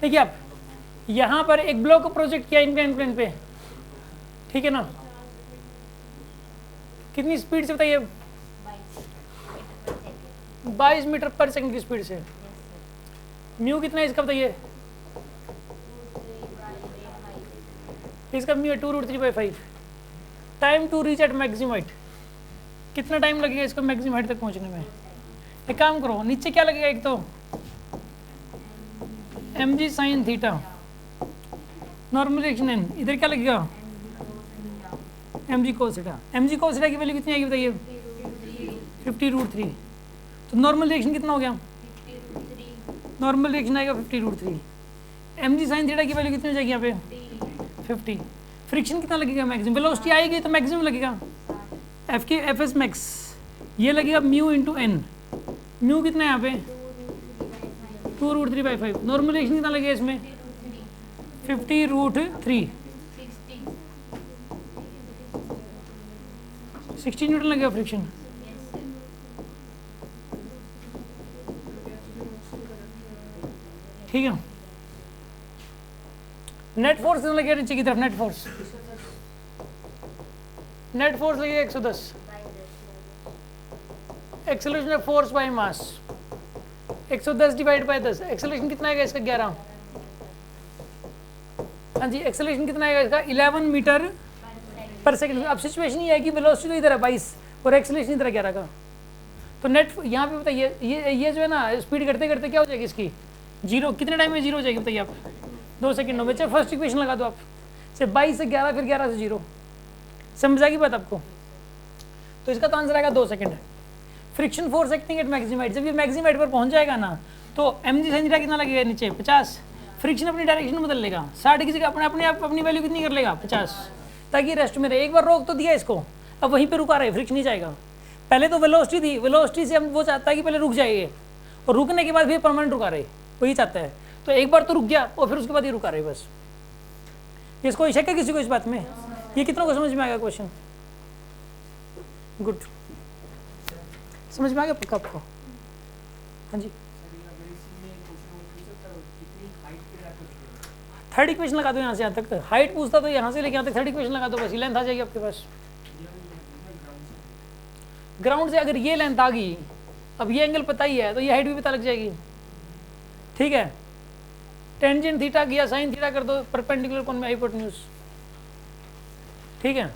देखिए आप यहाँ पर एक ब्लॉक को प्रोजेक्ट किया इंक्लाइन प्लेन पे, ठीक है ना, कितनी स्पीड से बताइए? 22 मीटर पर सेकंड की स्पीड से। म्यू कितना है इसका बताइए? इसका म्यू है 2√3/5। Time to reach at maximum height, कितना टाइम लगेगा इसको मैक्सिमम हाइट तक पहुंचने में? एक काम करो, नीचे क्या लगेगा, एक तो mg sin theta normal reaction n, इधर क्या लगेगा mg cos theta. mg cos theta की वैल्यू कितनी आएगी बताइए? 50√3। तो नॉर्मल रिएक्शन कितना हो गया? नॉर्मल रिएक्शन आएगा 50√3। mg sin थीटा की वैल्यू कितनी हो जाएगी यहाँ पे? 50। फ्रिक्शन कितना लगेगा मैक्सिमम? वेलोसिटी आएगी तो मैक्सिमम लगेगा, एफ एस मैक्स, ये लगेगा म्यू इंटू एन। म्यू कितना है यहाँ पे? 2√3/5। नॉर्मल रिएक्शन कितना लगेगा इसमें? 50√3, 60 न्यूटन लगेगा फ्रिक्शन। ठीक है, नेट फोर्स कितना लगेगा नीचे की तरफ? नेट फोर्स लगेगा 110। Acceleration of force by mass 110 divide by 10। Acceleration कितना आएगा इसका? 11। हाँ जी, एक्सेलरेशन कितना आएगा इसका? 11 मीटर पर सेकंड। अब सिचुएशन ये है कि वेलोसिटी तो इधर है 22 और एक्सेलरेशन इधर है 11 का। तो नेट यहाँ पे बताइए, ये जो है ना, स्पीड करते करते क्या हो जाएगी इसकी? जीरो। कितने टाइम में जीरो हो जाएगी बताइए आप? 2 सेकंडों में। चाहे फर्स्ट इक्वेशन लगा दो आप, सिर्फ 22 से 11, फिर 11 से 0। समझ आएगी बात आपको? तो इसका तो आंसर आएगा 2 second. Friction force acting at maximum height, जब ये मैक्सिमम हाइट पर पहुंच जाएगा ना, तो mg sin थीटा कितना लगेगा नीचे? 50। फ्रिक्शन अपनी डायरेक्शन बदल लेगा, 60 की जगह अपनी वैल्यू कितनी कर लेगा? 50, ताकि रेस्ट में रहे। एक बार रोक तो दिया इसको, अब वहीं पे रुका रहे, फ्रिक्शन नहीं जाएगा। पहले तो वेलोसिटी थी, वेलोसिटी से हम वो चाहता है कि पहले रुक जाइए और रुकने के बाद फिर परमानेंट रुका रहे, वही चाहता है। तो एक बार तो रुक गया और फिर उसके बाद ये रुका रहे बस। इसको शक है किसी को इस बात में? ये कितनों को समझ में आएगा क्वेश्चन? गुड, समझ में आ गया पक्का आपको? हाँ जी, थर्ड इक्वेशन लगा दो यहाँ से यहाँ तक। हाइट पूछता तो यहाँ से लेके यहाँ तक थर्ड इक्वेशन लगा दो, बस लेंथ आ जाएगी आपके पास। ग्राउंड से अगर ये लेंथ आ गई, अब ये एंगल पता ही है, तो ये हाइट भी पता लग जाएगी। ठीक है, टेंजेंट थीटा किया, साइन थीटा कर दो, परपेंडिकुलर कोण में हाइपोटेन्यूज। ठीक है।